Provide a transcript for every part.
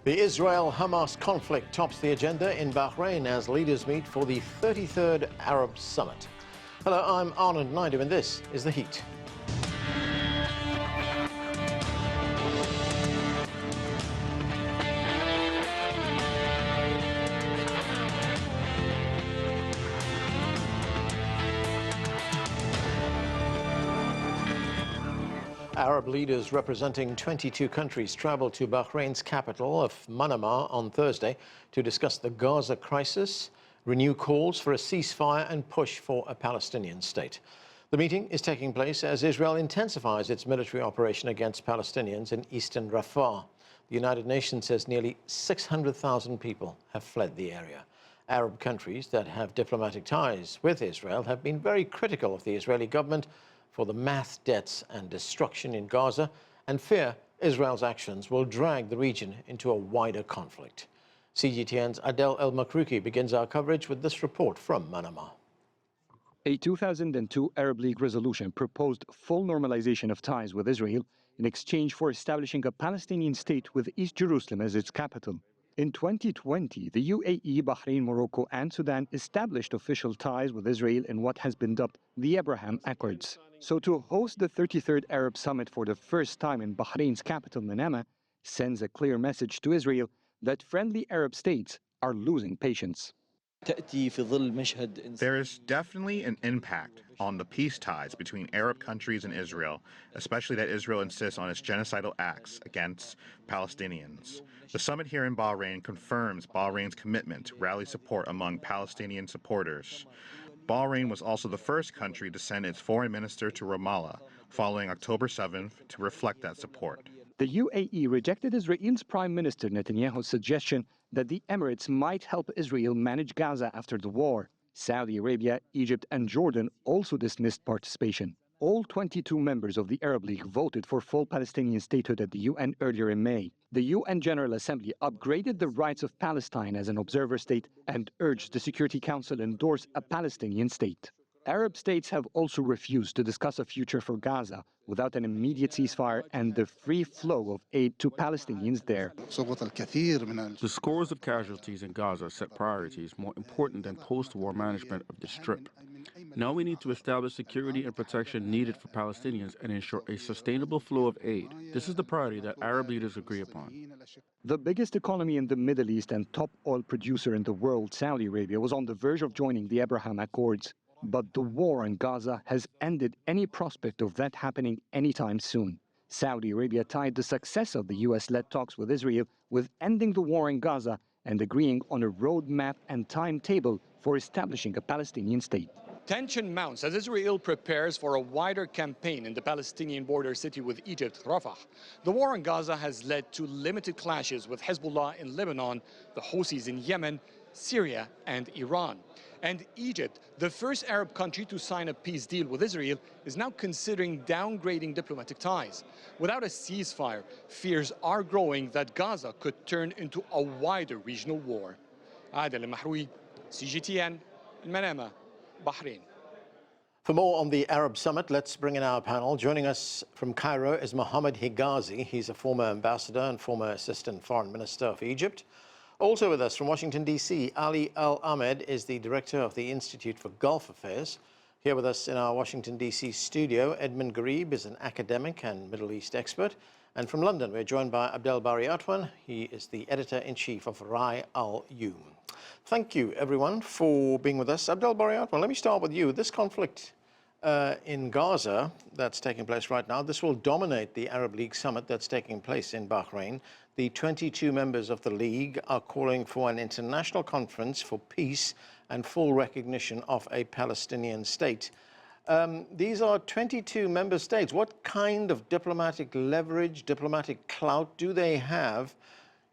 The Israel-Hamas conflict tops the agenda in Bahrain as leaders meet for the 33rd Arab Summit. Hello, I'm Anand Naidu and this is The Heat. Arab leaders representing 22 countries traveled to Bahrain's capital of Manama on Thursday to discuss the Gaza crisis, renew calls for a ceasefire and push for a Palestinian state. The meeting is taking place as Israel intensifies its military operation against Palestinians in eastern Rafah. The United Nations says nearly 600,000 people have fled the area. Arab countries that have diplomatic ties with Israel have been very critical of the Israeli government for the mass deaths and destruction in Gaza and fear Israel's actions will drag the region into a wider conflict. CGTN's Abdel El-Makrouki begins our coverage with this report from Manama. A 2002 Arab League resolution proposed full normalization of ties with Israel in exchange for establishing a Palestinian state with East Jerusalem as its capital. In 2020, the UAE, Bahrain, Morocco and Sudan established official ties with Israel in what has been dubbed the Abraham Accords. So to host the 33rd Arab Summit for the first time in Bahrain's capital, Manama, sends a clear message to Israel that friendly Arab states are losing patience. There is definitely an impact on the peace ties between Arab countries and Israel, especially that Israel insists on its genocidal acts against Palestinians. The summit here in Bahrain confirms Bahrain's commitment to rally support among Palestinian supporters. Bahrain was also the first country to send its foreign minister to Ramallah following October 7th to reflect that support. The UAE rejected Israel's Prime Minister Netanyahu's suggestion that the Emirates might help Israel manage Gaza after the war. Saudi Arabia, Egypt and Jordan also dismissed participation. All 22 members of the Arab League voted for full Palestinian statehood at the UN earlier in May. The UN General Assembly upgraded the rights of Palestine as an observer state and urged the Security Council endorse a Palestinian state. Arab states have also refused to discuss a future for Gaza without an immediate ceasefire and the free flow of aid to Palestinians there. The scores of casualties in Gaza set priorities more important than post-war management of the Strip. Now we need to establish security and protection needed for Palestinians and ensure a sustainable flow of aid. This is the priority that Arab leaders agree upon. The biggest economy in the Middle East and top oil producer in the world, Saudi Arabia, was on the verge of joining the Abraham Accords. But the war in Gaza has ended any prospect of that happening anytime soon. Saudi Arabia tied the success of the US-led talks with Israel with ending the war in Gaza and agreeing on a roadmap and timetable for establishing a Palestinian state. Tension mounts as Israel prepares for a wider campaign in the Palestinian border city with Egypt, Rafah. The war in Gaza has led to limited clashes with Hezbollah in Lebanon, the Houthis in Yemen, Syria and Iran. And Egypt, the first Arab country to sign a peace deal with Israel, is now considering downgrading diplomatic ties. Without a ceasefire, fears are growing that Gaza could turn into a wider regional war. Adel El-Makrouki, CGTN, Manama, Bahrain. For more on the Arab Summit, let's bring in our panel. Joining us from Cairo is Mohamed Higazy. He's a former ambassador and former assistant foreign minister of Egypt. Also with us from Washington, D.C., Ali Al-Ahmed is the director of the Institute for Gulf Affairs. Here with us in our Washington, D.C. studio, Edmund Ghareeb is an academic and Middle East expert. And from London, we're joined by Abdel Bari Atwan. He is the editor-in-chief of al-Youm. Thank you, everyone, for being with us. Abdel Bari Atwan, let me start with you. This conflict in Gaza that's taking place right now, this will dominate the Arab League summit that's taking place in Bahrain. The 22 members of the League are calling for an international conference for peace and full recognition of a Palestinian state. These are 22 member states. What kind of diplomatic leverage, diplomatic clout do they have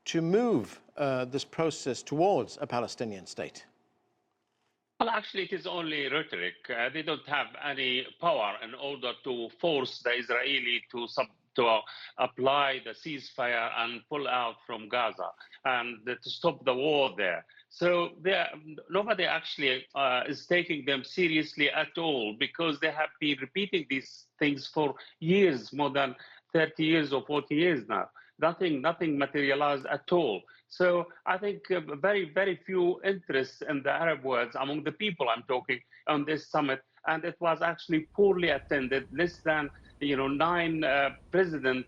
to move this process towards a Palestinian state? Well, actually, it is only rhetoric. They don't have any power in order to force the Israeli to apply the ceasefire and pull out from Gaza and to stop the war there. So nobody actually is taking them seriously at all because they have been repeating these things for years, more than 30 years or 40 years now. nothing materialized at all. So I think very few interests in the Arab world among the people I'm talking on this summit, and it was actually poorly attended. Less than 9 president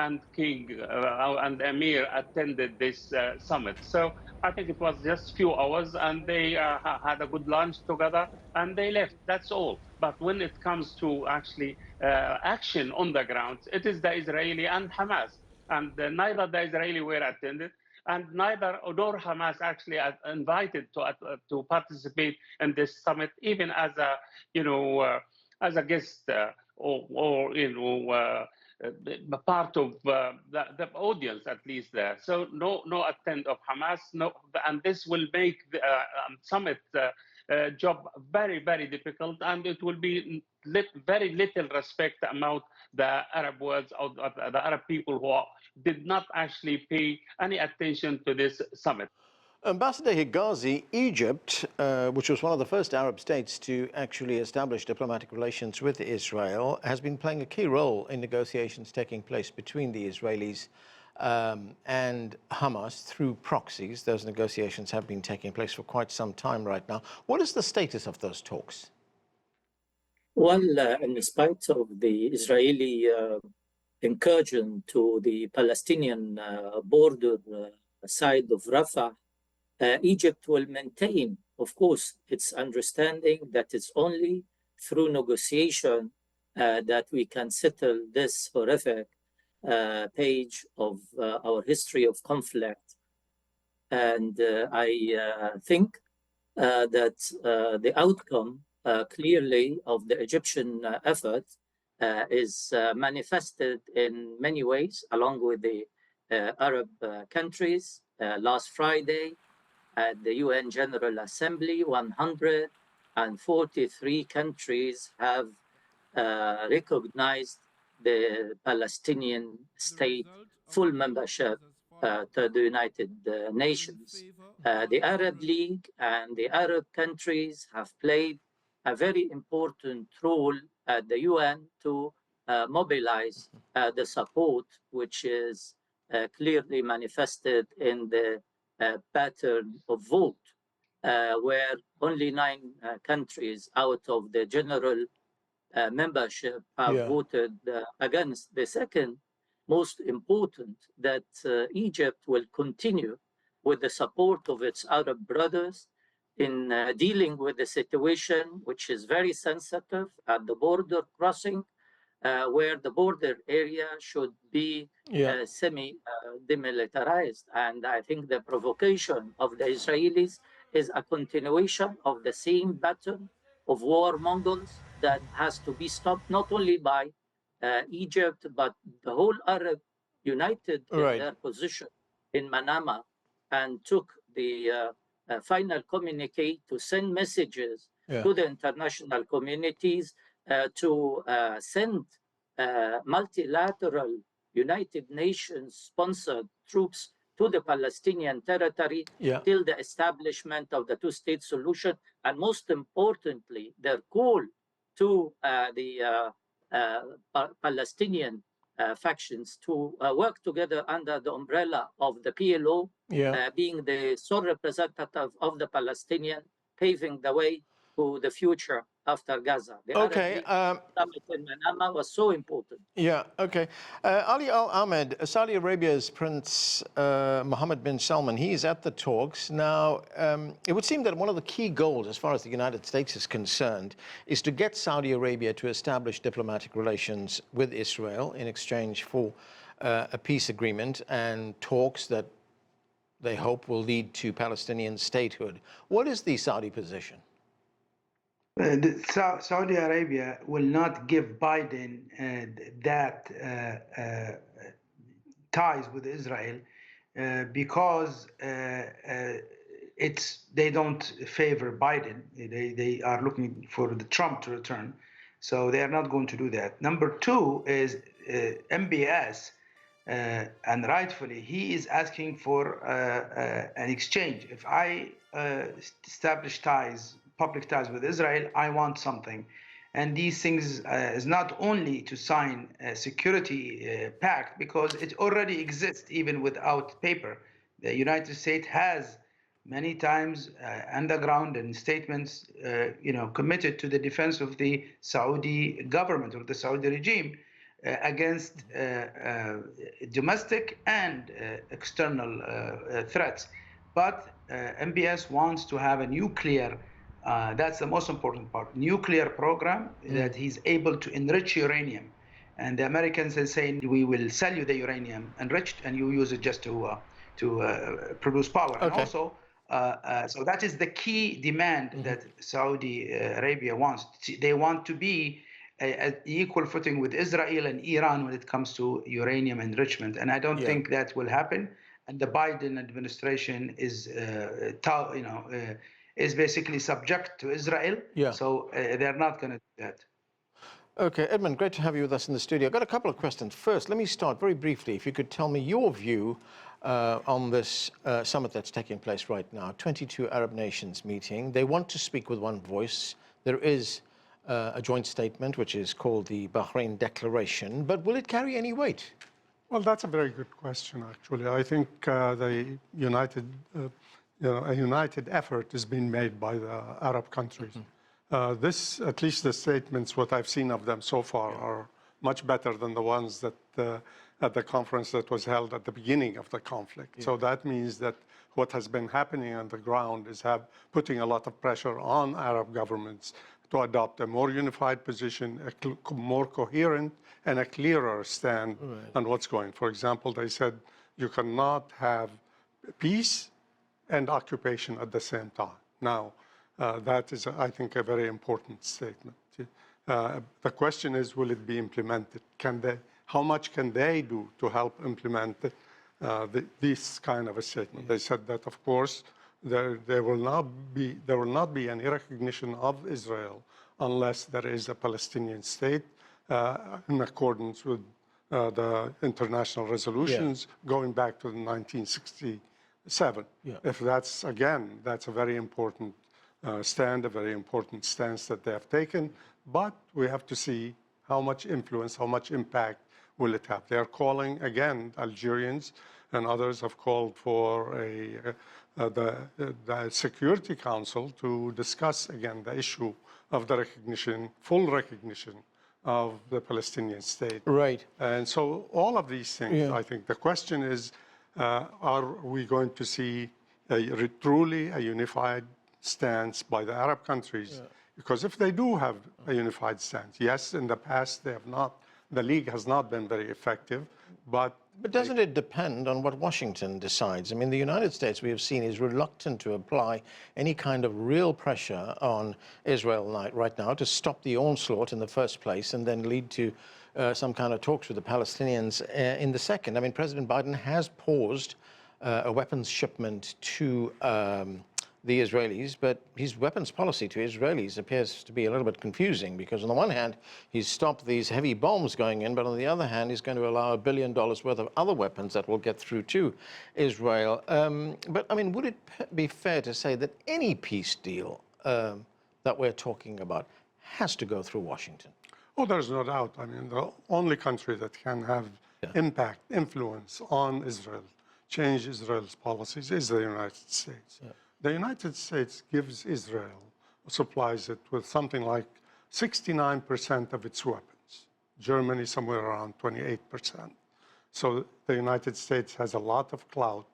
and king and emir attended this summit. So I think it was just few hours, and they had a good lunch together, and they left. That's all. But when it comes to actually action on the ground, it is the Israeli and Hamas, and neither the Israeli were attended, and neither nor Hamas actually invited to participate in this summit, even as a as a guest or part of the audience at least there. So no attend of Hamas, no, and this will make the summit job very difficult, and it will be very little respect among the Arab world or the Arab people who did not actually pay any attention to this summit. Ambassador Higazy, Egypt, which was one of the first Arab states to actually establish diplomatic relations with Israel, has been playing a key role in negotiations taking place between the Israelis and Hamas through proxies. Those negotiations have been taking place for quite some time right now. What is the status of those talks? Well, in spite of the Israeli incursion to the Palestinian border side of Rafah, Egypt will maintain, of course, its understanding that it's only through negotiation that we can settle this horrific page of our history of conflict. And I think that the outcome clearly of the Egyptian effort is manifested in many ways, along with the Arab countries. Last Friday, at the UN General Assembly, 143 countries have recognized the Palestinian state full membership to the United Nations. The Arab League and the Arab countries have played a very important role at the UN to mobilize the support, which is clearly manifested in the pattern of vote, where only 9 countries out of the general membership have voted against. The second most important, that Egypt will continue with the support of its Arab brothers in dealing with the situation, which is very sensitive at the border crossing, where the border area should be semi-demilitarized. And I think the provocation of the Israelis is a continuation of the same pattern of warmongers that has to be stopped, not only by Egypt, but the whole Arab united in their position in Manama and took the final communique to send messages to the international communities to send multilateral United Nations sponsored troops to the Palestinian territory till the establishment of the two-state solution, and most importantly, their call to the Palestinian factions to work together under the umbrella of the PLO, being the sole representative of the Palestinian, paving the way to the future after Gaza. The Arab League summit in Manama was so important. Ali Al-Ahmed, Saudi Arabia's Prince Mohammed bin Salman, he is at the talks. Now, it would seem that one of the key goals, as far as the United States is concerned, is to get Saudi Arabia to establish diplomatic relations with Israel in exchange for a peace agreement and talks that they hope will lead to Palestinian statehood. What is the Saudi position? Saudi Arabia will not give Biden that ties with Israel because they don't favor Biden. They are looking for the Trump to return, so they are not going to do that. Number two is MBS, and rightfully he is asking for an exchange. If I establish ties, public ties with Israel, I want something. And these things is not only to sign a security pact, because it already exists even without paper. The United States has many times underground and statements, committed to the defense of the Saudi government or the Saudi regime against domestic and external threats. But MBS wants to have a nuclear, that's the most important part, nuclear program that he's able to enrich uranium. And the Americans are saying, we will sell you the uranium enriched and you use it just to produce power. Okay. And also, so that is the key demand that Saudi Arabia wants. They want to be at equal footing with Israel and Iran when it comes to uranium enrichment. And I don't think that will happen. And the Biden administration is, is basically subject to Israel. So they're not going to do that. Okay, Edmund, great to have you with us in the studio. I've got a couple of questions. First, let me start very briefly. If you could tell me your view on this summit that's taking place right now, 22 Arab nations meeting. They want to speak with one voice. There is a joint statement, which is called the Bahrain Declaration, but will it carry any weight? Well, that's a very good question, actually. I think a united effort is being made by the Arab countries. This, at least the statements, what I've seen of them so far, are much better than the ones that at the conference that was held at the beginning of the conflict. So that means that what has been happening on the ground is putting a lot of pressure on Arab governments to adopt a more unified position, a more coherent and a clearer stand on what's going. For example, they said you cannot have peace and occupation at the same time. Now, that is, I think, a very important statement. The question is, will it be implemented? How much can they do to help implement this kind of a statement? They said that, of course, there will not be any recognition of Israel unless there is a Palestinian state in accordance with the international resolutions going back to 1967. If that's, again, that's a very important stand, a very important stance that they have taken. But we have to see how much influence, how much impact will it have. They are calling, again, Algerians and others have called for the Security Council to discuss, again, the issue of the recognition, full recognition of the Palestinian state. Right. And so all of these things, I think the question is, are we going to see truly a unified stance by the Arab countries? Because if they do have a unified stance, yes, in the past they have not, the League has not been very effective, but doesn't it depend on what Washington decides? I mean, the United States, we have seen, is reluctant to apply any kind of real pressure on Israel right now to stop the onslaught in the first place and then lead to some kind of talks with the Palestinians in the second. I mean, President Biden has paused a weapons shipment to the Israelis, but his weapons policy to Israelis appears to be a little bit confusing, because on the one hand, he's stopped these heavy bombs going in, but on the other hand, he's going to allow $1 billion worth of other weapons that will get through to Israel. But I mean, would it be fair to say that any peace deal that we're talking about has to go through Washington? Oh, there's no doubt. I mean, the only country that can have impact, influence on Israel, change Israel's policies is the United States. The United States gives Israel, supplies it with something like 69% of its weapons. Germany, somewhere around 28%. So the United States has a lot of clout.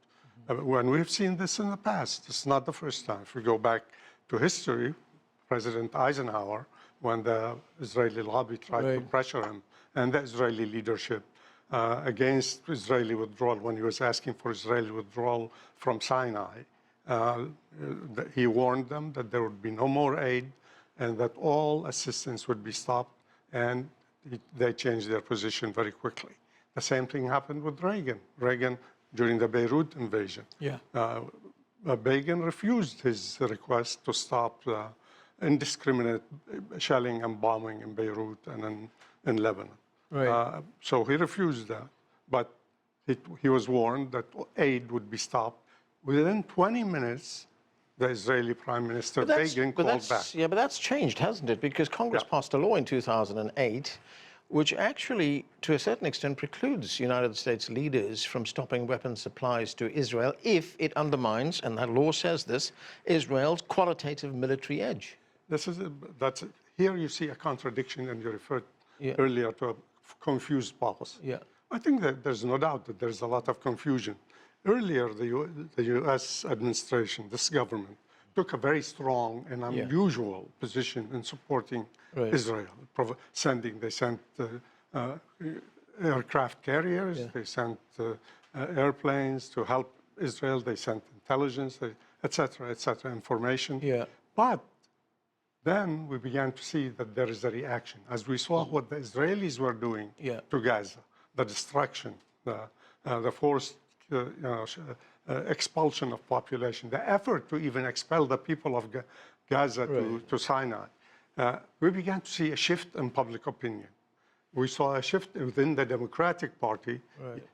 When we've seen this in the past, it's not the first time. If we go back to history, President Eisenhower, when the Israeli lobby tried to pressure him and the Israeli leadership against Israeli withdrawal, when he was asking for Israeli withdrawal from Sinai, he warned them that there would be no more aid and that all assistance would be stopped, and they changed their position very quickly. The same thing happened with Reagan. Reagan, during the Beirut invasion, Begin refused his request to stop indiscriminate shelling and bombing in Beirut and in Lebanon. So he refused that, but he was warned that aid would be stopped. Within 20 minutes, the Israeli Prime Minister But Begin called back. Yeah, but that's changed, hasn't it? Because Congress passed a law in 2008 which actually, to a certain extent, precludes United States leaders from stopping weapons supplies to Israel if it undermines, and that law says this, Israel's qualitative military edge. Here you see a contradiction, and you referred earlier to a confused policy. Yeah. I think that there's no doubt that there's a lot of confusion. Earlier, the U.S. administration, this government, took a very strong and unusual position in supporting Israel. They sent aircraft carriers, they sent airplanes to help Israel, they sent intelligence, et cetera, information. Yeah. But then we began to see that there is a reaction. As we saw what the Israelis were doing to Gaza, the destruction, the forced expulsion of population, the effort to even expel the people of Gaza to Sinai, we began to see a shift in public opinion. We saw a shift within the Democratic Party,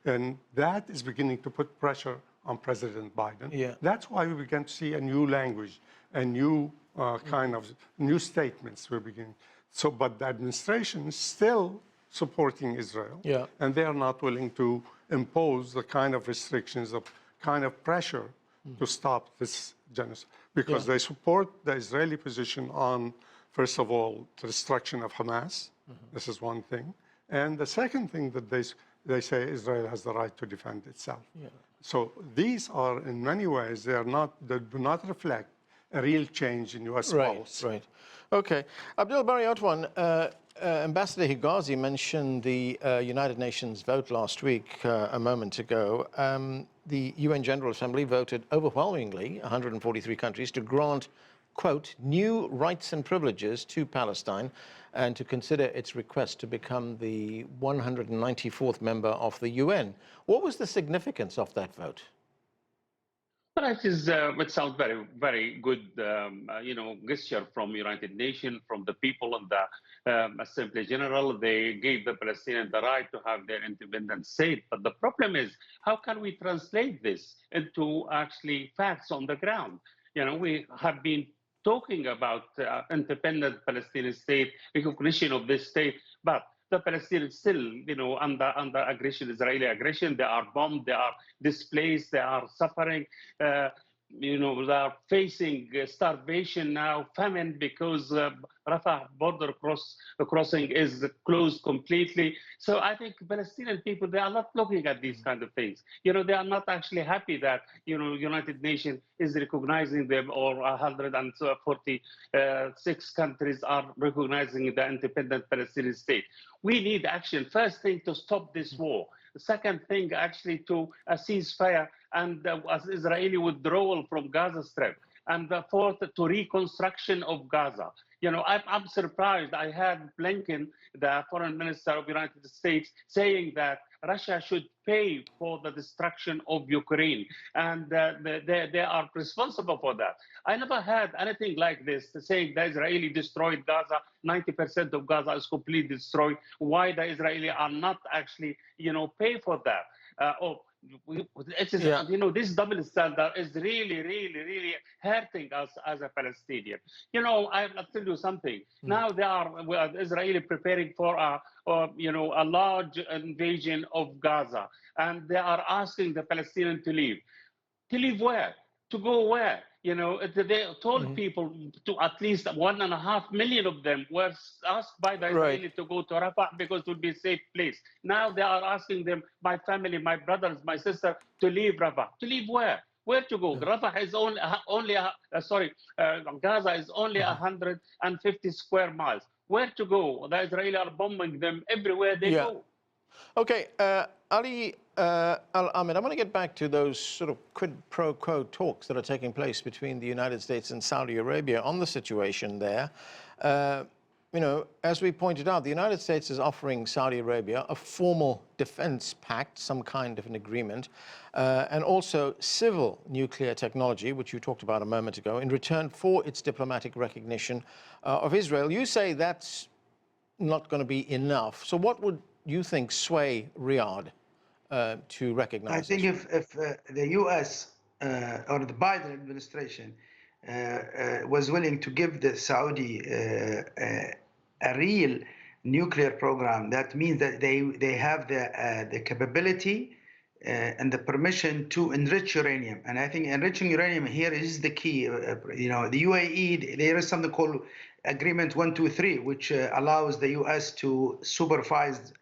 and that is beginning to put pressure on President Biden. Yeah. That's why we began to see a new language, a new kind of new statements we're beginning. So, but the administration is still supporting Israel, and they are not willing to impose the kind of restrictions, the kind of pressure to stop this genocide, because they support the Israeli position on, first of all, the destruction of Hamas. This is one thing. And the second thing that they say Israel has the right to defend itself. So these are, in many ways, they do not reflect a real change in U.S. policy. Right. Okay. Abdel, Bari, Atwan, Ambassador Higazy mentioned the United Nations vote last week, a moment ago. The UN General Assembly voted overwhelmingly, 143 countries, to grant, quote, new rights and privileges to Palestine and to consider its request to become the 194th member of the UN. What was the significance of that vote? Well, it sounds very, very good, gesture from United Nations, from the people of the Assembly General. They gave the Palestinians the right to have their independent state. But the problem is, how can we translate this into actually facts on the ground? We have been talking about independent Palestinian state, recognition of this state, but the Palestinians still, under aggression, Israeli aggression. They are bombed, they are displaced, they are suffering. They are facing starvation now, famine, because Rafah border crossing is closed completely. So I think Palestinian people, they are not looking at these kind of things. They are not actually happy that, United Nations is recognizing them, or 146 countries are recognizing the independent Palestinian state. We need action. First thing, to stop this war. The second thing, actually, to a ceasefire and Israeli withdrawal from Gaza Strip. And the fourth, to reconstruction of Gaza. I'm surprised. I had Blinken, the foreign minister of the United States, saying that Russia should pay for the destruction of Ukraine, and they are responsible for that. I never had anything like this, saying the Israeli destroyed Gaza, 90% of Gaza is completely destroyed. Why the Israeli are not actually, pay for that? This double standard is really, really, really hurting us as a Palestinian. I'll tell you something. Now Israeli preparing for a large invasion of Gaza, and they are asking the Palestinians to leave. To leave where? To go where? They told people, to at least 1.5 million of them were asked by the Israeli to go to Rafah because it would be a safe place. Now they are asking them, my family, my brothers, my sister, to leave Rafah. To leave where? Where to go? Rafah is Gaza is only 150 square miles. Where to go? The Israelis are bombing them everywhere they go. Okay, Ali Al-Ahmed, I want to get back to those sort of quid pro quo talks that are taking place between the United States and Saudi Arabia on the situation there. As we pointed out, the United States is offering Saudi Arabia a formal defense pact, some kind of an agreement, and also civil nuclear technology, which you talked about a moment ago, in return for its diplomatic recognition of Israel. You say that's not going to be enough. So what would you think sway Riyadh to recognize? I think if the U.S. or the Biden administration was willing to give the Saudi a real nuclear program. That means that they have the capability and the permission to enrich uranium. And I think enriching uranium here is the key. The UAE, there is something called Agreement 123, which allows the US to supervise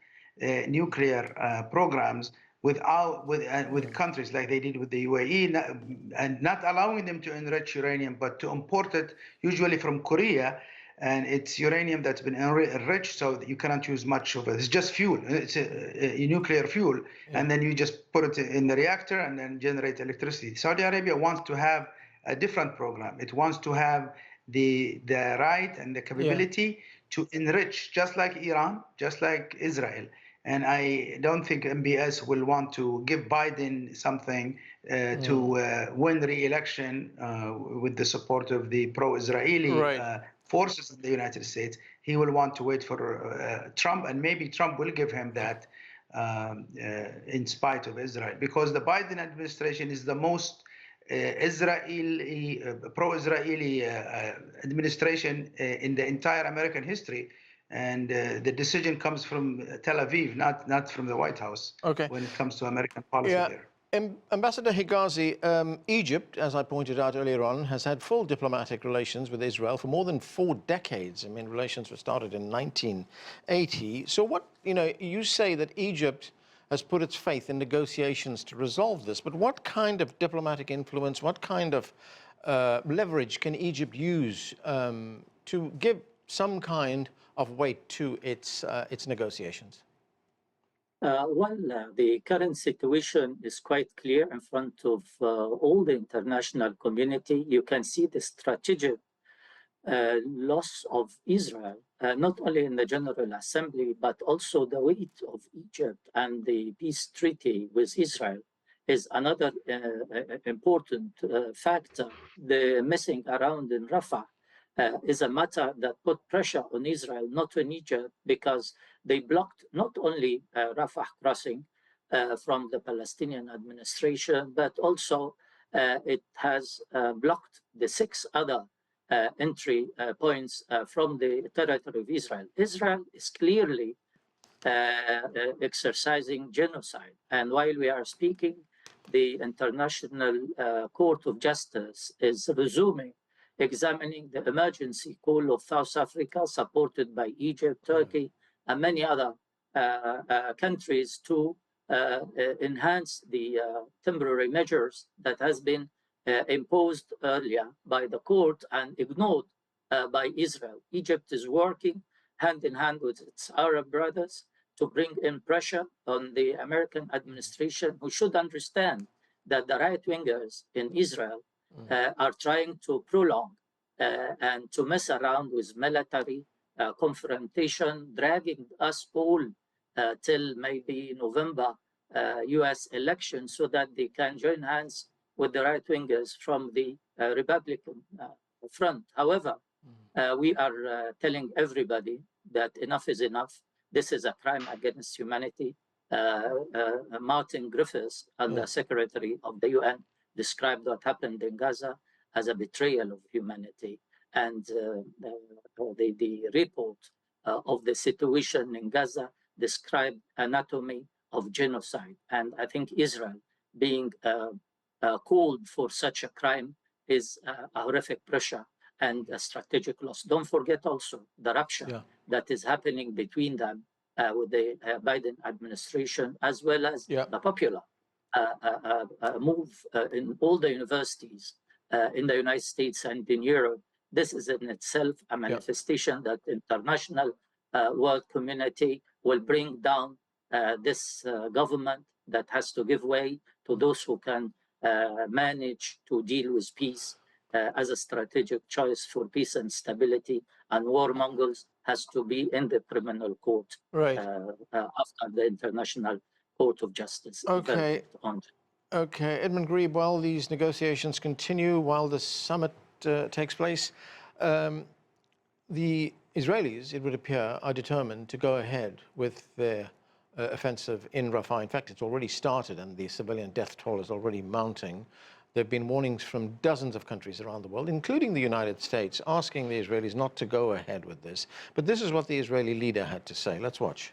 nuclear programs with countries like they did with the UAE, and not allowing them to enrich uranium, but to import it usually from Korea. And it's uranium that's been enriched, so that you cannot use much of it. It's just fuel. It's a nuclear fuel, and then you just put it in the reactor and then generate electricity. Saudi Arabia wants to have a different program. It wants to have the right and the capability to enrich, just like Iran, just like Israel. And I don't think MBS will want to give Biden something to win re-election with the support of the pro-Israeli forces in the United States. He will want to wait for Trump, and maybe Trump will give him that in spite of Israel, because the Biden administration is the most pro-Israeli administration in the entire American history. And the decision comes from Tel Aviv, not from the White House, when it comes to American policy there. Ambassador Higazy, Egypt, as I pointed out earlier on, has had full diplomatic relations with Israel for more than 4 decades. I mean, relations were started in 1980. So what, you say that Egypt has put its faith in negotiations to resolve this, but what kind of diplomatic influence, what kind of leverage can Egypt use to give some kind of weight to its negotiations? The current situation is quite clear in front of all the international community. You can see the strategic loss of Israel, not only in the General Assembly, but also the weight of Egypt and the peace treaty with Israel is another important factor. The messing around in Rafah is a matter that put pressure on Israel, not on Egypt, because they blocked not only Rafah crossing from the Palestinian administration, but also it has blocked the 6 other entry points from the territory of Israel. Israel is clearly exercising genocide. And while we are speaking, the International Court of Justice is resuming examining the emergency call of South Africa, supported by Egypt, Turkey, and many other countries to enhance the temporary measures that has been imposed earlier by the court and ignored by Israel. Egypt is working hand in hand with its Arab brothers to bring in pressure on the American administration, who should understand that the right-wingers in Israel are trying to prolong and to mess around with military confrontation, dragging us all till maybe November US election, so that they can join hands with the right-wingers from the Republican front. However, we are telling everybody that enough is enough. This is a crime against humanity. Martin Griffiths, Under Secretary of the UN, described what happened in Gaza as a betrayal of humanity. And the report of the situation in Gaza described anatomy of genocide. And I think Israel being called for such a crime is a horrific pressure and a strategic loss. Don't forget also the rupture that is happening between them with the Biden administration, as well as the popular move in all the universities in the United States and in Europe. This is in itself a manifestation that international world community will bring down this government that has to give way to those who can manage to deal with peace as a strategic choice for peace and stability, and warmongers has to be in the criminal court after the International Court of Justice. Okay, Edmund Ghareeb, while these negotiations continue, while the summit takes place, the Israelis, it would appear, are determined to go ahead with their offensive in Rafah. In fact, it's already started and the civilian death toll is already mounting. There have been warnings from dozens of countries around the world, including the United States, asking the Israelis not to go ahead with this. But this is what the Israeli leader had to say. Let's watch.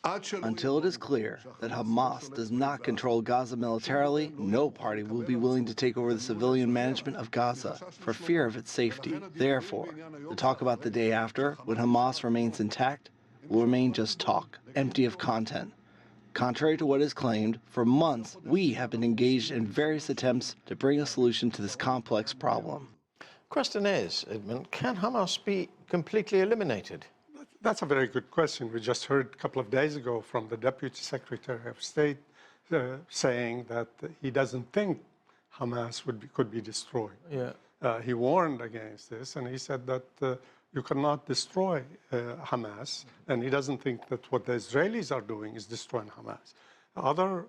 Until it is clear that Hamas does not control Gaza militarily, no party will be willing to take over the civilian management of Gaza for fear of its safety. Therefore, the talk about the day after, when Hamas remains intact, will remain just talk, empty of content. Contrary to what is claimed, for months we have been engaged in various attempts to bring a solution to this complex problem. Question is, Edmund, can Hamas be completely eliminated? That's a very good question. We just heard a couple of days ago from the Deputy Secretary of State saying that he doesn't think Hamas could be destroyed. Yeah. He warned against this, and he said that you cannot destroy Hamas, and he doesn't think that what the Israelis are doing is destroying Hamas. Other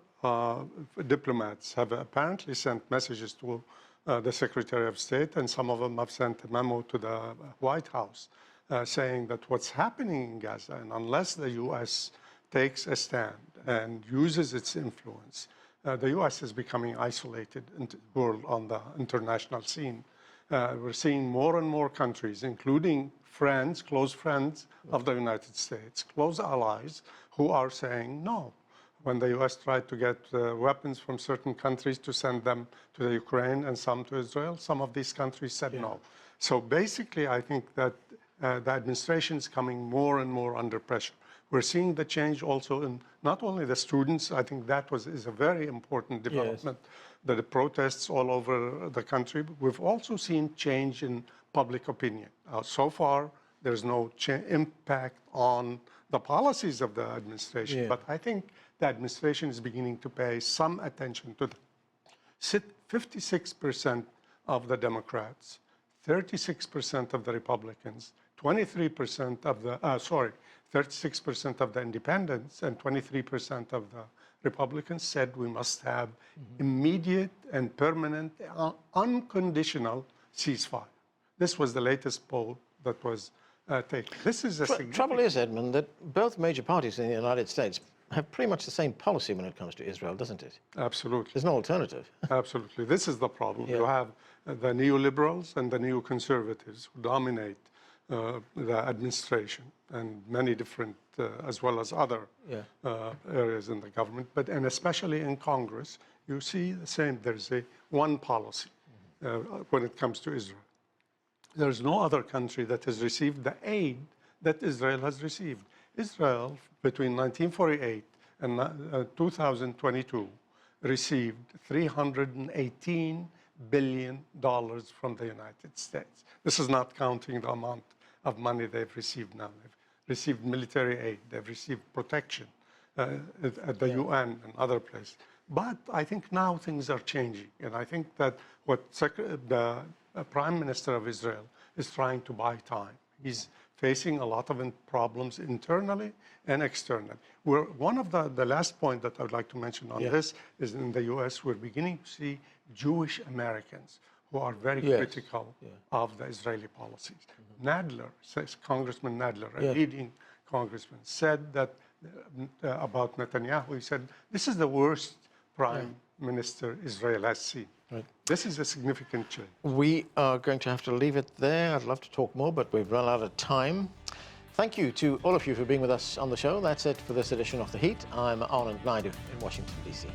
diplomats have apparently sent messages to the Secretary of State, and some of them have sent a memo to the White House saying that what's happening in Gaza, and unless the U.S. takes a stand and uses its influence, the U.S. is becoming isolated in the world on the international scene. We're seeing more and more countries, including friends, close friends of the United States, close allies, who are saying no. When the U.S. tried to get weapons from certain countries to send them to the Ukraine and some to Israel, some of these countries said no. So basically, I think that the administration is coming more and more under pressure. We're seeing the change also in not only the students. I think that is a very important development, the protests all over the country. But we've also seen change in public opinion. So far, there's no impact on the policies of the administration, but I think the administration is beginning to pay some attention to them. 56% of the Democrats, 36% of the Republicans, 23% of the, 36% of the independents and 23% of the Republicans said we must have immediate and permanent, unconditional ceasefire. This was the latest poll that was taken. This is a trouble is, Edmund, that both major parties in the United States have pretty much the same policy when it comes to Israel, doesn't it? Absolutely. There's no alternative. Absolutely. This is the problem. You have the neoliberals and the neoconservatives who dominate the administration and many different, as well as other areas in the government, and especially in Congress, you see the same. There's one policy when it comes to Israel. There's no other country that has received the aid that Israel has received. Israel, between 1948 and 2022, received $318 billion from the United States. This is not counting the amount of money they've received now. They've received military aid, they've received protection at the UN and other places. But I think now things are changing, and I think that what the Prime Minister of Israel is trying to buy time. He's facing a lot of problems internally and externally. One of the last point that I would like to mention on this is in the U.S., we're beginning to see Jewish Americans who are very critical of the Israeli policies. Nadler, Congressman Nadler, a leading congressman, said that about Netanyahu, he said, this is the worst prime minister Israel has seen. This is a significant change. We are going to have to leave it there. I'd love to talk more, but we've run out of time. Thank you to all of you for being with us on the show. That's it for this edition of The Heat. I'm Anand Naidu in Washington, D.C.